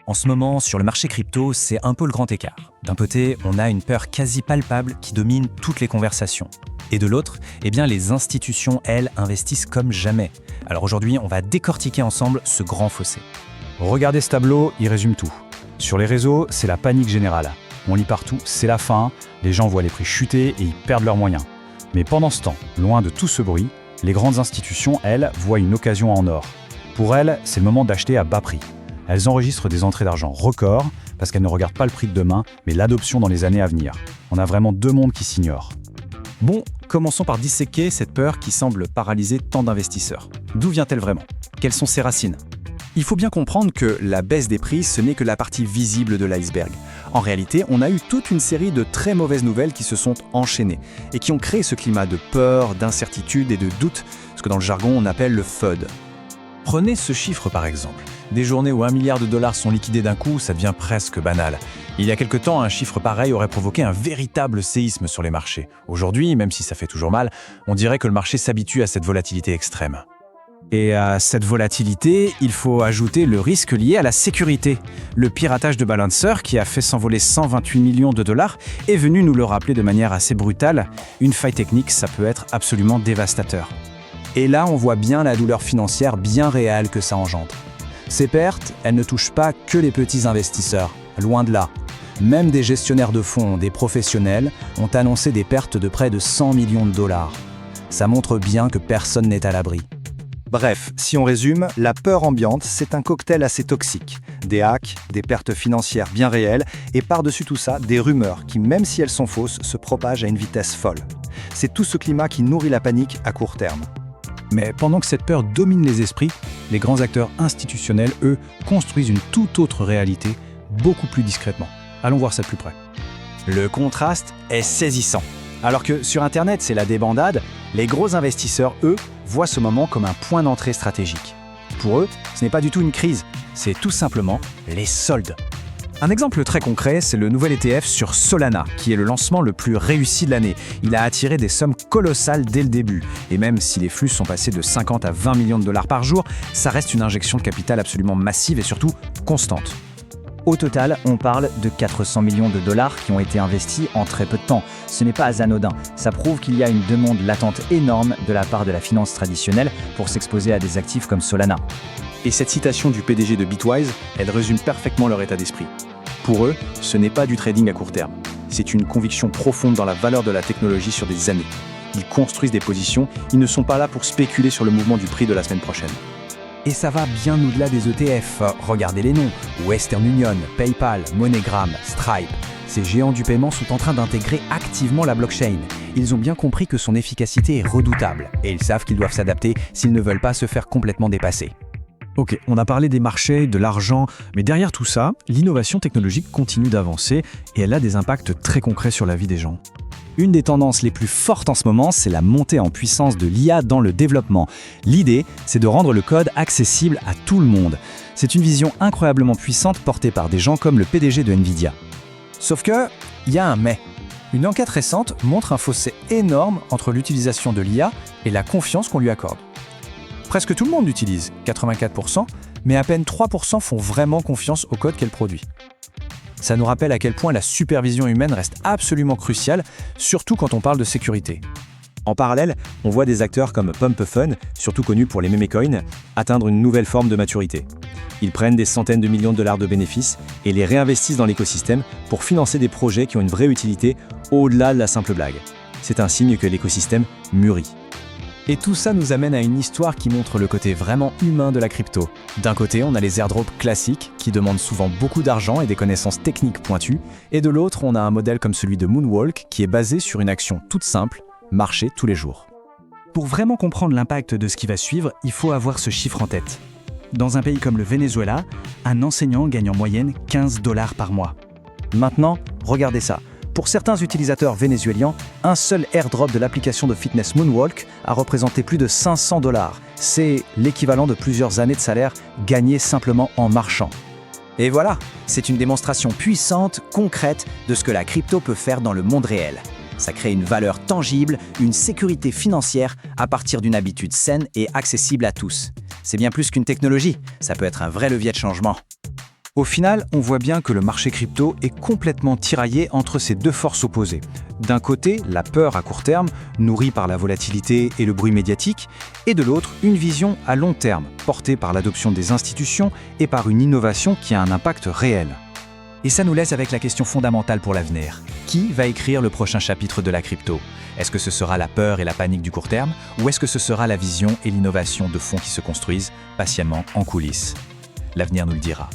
En ce moment, sur le marché crypto, c'est un peu le grand écart. D'un côté, on a une peur quasi palpable qui domine toutes les conversations. Et de l'autre, les institutions, elles, investissent comme jamais. Alors aujourd'hui, on va décortiquer ensemble ce grand fossé. Regardez ce tableau, il résume tout. Sur les réseaux, c'est la panique générale. On lit partout, c'est la fin, les gens voient les prix chuter et ils perdent leurs moyens. Mais pendant ce temps, loin de tout ce bruit, les grandes institutions, elles, voient une occasion en or. Pour elles, c'est le moment d'acheter à bas prix. Elles enregistrent des entrées d'argent records parce qu'elles ne regardent pas le prix de demain, mais l'adoption dans les années à venir. On a vraiment deux mondes qui s'ignorent. Bon, commençons par disséquer cette peur qui semble paralyser tant d'investisseurs. D'où vient-elle vraiment? Quelles sont ses racines? Il faut bien comprendre que la baisse des prix, ce n'est que la partie visible de l'iceberg. En réalité, on a eu toute une série de très mauvaises nouvelles qui se sont enchaînées et qui ont créé ce climat de peur, d'incertitude et de doute, ce que dans le jargon on appelle le FUD. Prenez ce chiffre par exemple. Des journées où $1 milliard sont liquidés d'un coup, ça devient presque banal. Il y a quelque temps, un chiffre pareil aurait provoqué un véritable séisme sur les marchés. Aujourd'hui, même si ça fait toujours mal, on dirait que le marché s'habitue à cette volatilité extrême. Et à cette volatilité, il faut ajouter le risque lié à la sécurité. Le piratage de Balancer, qui a fait s'envoler $128 millions, est venu nous le rappeler de manière assez brutale. Une faille technique, ça peut être absolument dévastateur. Et là, on voit bien la douleur financière bien réelle que ça engendre. Ces pertes, elles ne touchent pas que les petits investisseurs, loin de là. Même des gestionnaires de fonds, des professionnels, ont annoncé des pertes de près de $100 millions. Ça montre bien que personne n'est à l'abri. Bref, si on résume, la peur ambiante, c'est un cocktail assez toxique. Des hacks, des pertes financières bien réelles, et par-dessus tout ça, des rumeurs qui, même si elles sont fausses, se propagent à une vitesse folle. C'est tout ce climat qui nourrit la panique à court terme. Mais pendant que cette peur domine les esprits, les grands acteurs institutionnels, eux, construisent une toute autre réalité, beaucoup plus discrètement. Allons voir ça de plus près. Le contraste est saisissant. Alors que sur Internet, c'est la débandade, les gros investisseurs, eux, voient ce moment comme un point d'entrée stratégique. Pour eux, ce n'est pas du tout une crise, c'est tout simplement les soldes. Un exemple très concret, c'est le nouvel ETF sur Solana, qui est le lancement le plus réussi de l'année. Il a attiré des sommes colossales dès le début. Et même si les flux sont passés de 50 à 20 millions de dollars par jour, ça reste une injection de capital absolument massive et surtout constante. Au total, on parle de $400 millions qui ont été investis en très peu de temps. Ce n'est pas anodin. Ça prouve qu'il y a une demande latente énorme de la part de la finance traditionnelle pour s'exposer à des actifs comme Solana. Et cette citation du PDG de Bitwise, elle résume parfaitement leur état d'esprit. Pour eux, ce n'est pas du trading à court terme. C'est une conviction profonde dans la valeur de la technologie sur des années. Ils construisent des positions, ils ne sont pas là pour spéculer sur le mouvement du prix de la semaine prochaine. Et ça va bien au-delà des ETF. Regardez les noms. Western Union, PayPal, MoneyGram, Stripe. Ces géants du paiement sont en train d'intégrer activement la blockchain. Ils ont bien compris que son efficacité est redoutable. Et ils savent qu'ils doivent s'adapter s'ils ne veulent pas se faire complètement dépasser. Ok, on a parlé des marchés, de l'argent, mais derrière tout ça, l'innovation technologique continue d'avancer et elle a des impacts très concrets sur la vie des gens. Une des tendances les plus fortes en ce moment, c'est la montée en puissance de l'IA dans le développement. L'idée, c'est de rendre le code accessible à tout le monde. C'est une vision incroyablement puissante portée par des gens comme le PDG de Nvidia. Sauf que, il y a un mais. Une enquête récente montre un fossé énorme entre l'utilisation de l'IA et la confiance qu'on lui accorde. Presque tout le monde l'utilise, 84%, mais à peine 3% font vraiment confiance au code qu'elle produit. Ça nous rappelle à quel point la supervision humaine reste absolument cruciale, surtout quand on parle de sécurité. En parallèle, on voit des acteurs comme Pump-A-Fun, surtout connus pour les mémecoins, atteindre une nouvelle forme de maturité. Ils prennent des centaines de millions de dollars de bénéfices et les réinvestissent dans l'écosystème pour financer des projets qui ont une vraie utilité au-delà de la simple blague. C'est un signe que l'écosystème mûrit. Et tout ça nous amène à une histoire qui montre le côté vraiment humain de la crypto. D'un côté, on a les airdrops classiques qui demandent souvent beaucoup d'argent et des connaissances techniques pointues, et de l'autre, on a un modèle comme celui de Moonwalk qui est basé sur une action toute simple, marcher tous les jours. Pour vraiment comprendre l'impact de ce qui va suivre, il faut avoir ce chiffre en tête. Dans un pays comme le Venezuela, un enseignant gagne en moyenne $15 par mois. Maintenant, regardez ça. Pour certains utilisateurs vénézuéliens, un seul airdrop de l'application de fitness Moonwalk a représenté plus de $500. C'est l'équivalent de plusieurs années de salaire gagnés simplement en marchant. Et voilà, c'est une démonstration puissante, concrète de ce que la crypto peut faire dans le monde réel. Ça crée une valeur tangible, une sécurité financière à partir d'une habitude saine et accessible à tous. C'est bien plus qu'une technologie, ça peut être un vrai levier de changement. Au final, on voit bien que le marché crypto est complètement tiraillé entre ces deux forces opposées. D'un côté, la peur à court terme, nourrie par la volatilité et le bruit médiatique, et de l'autre, une vision à long terme, portée par l'adoption des institutions et par une innovation qui a un impact réel. Et ça nous laisse avec la question fondamentale pour l'avenir. Qui va écrire le prochain chapitre de la crypto? Est-ce que ce sera la peur et la panique du court terme, ou est-ce que ce sera la vision et l'innovation de fond qui se construisent patiemment en coulisses? L'avenir nous le dira.